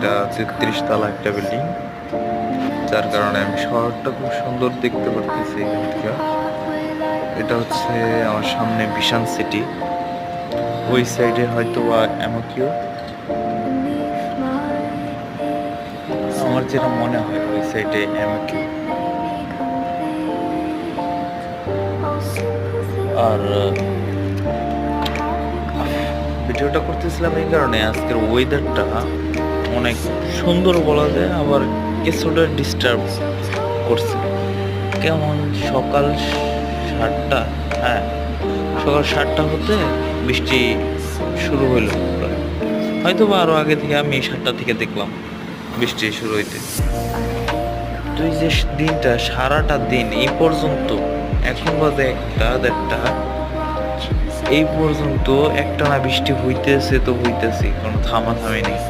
এটা ৩৩ তলা একটা বিল্ডিং, যার কারণে আমি শহরটা খুব সুন্দর দেখতে পারতেছি এখান থেকে। এটা হচ্ছে আমার সামনে বিশান সিটি, ওই সাইডে হয়তো বা অ্যামোকিও, আমার যেটা মনে হয় ওই সাইডে অ্যামোকিও। আর ভিডিওটা করতেছিলাম এই কারণে আজকের ওয়েদারটা অনেক সুন্দর বলা যায়, আবার কিছুটা ডিস্টার্ব করছে। কেমন সকাল 7টা, হ্যাঁ সকাল 7টা হতে বৃষ্টি শুরু হইলো প্রায়, হয়তো বা আরো আগে থেকে, আমি 7টা থেকে দেখলাম বৃষ্টি শুরু হইতে। তো এই যে দিনটা, সারাটা দিন এই পর্যন্ত, এখন বাজে 1টা 1:30, এই পর্যন্ত একটানা বৃষ্টি হইতেছে তো হইতেছে, কোনো থামাথামি নেই।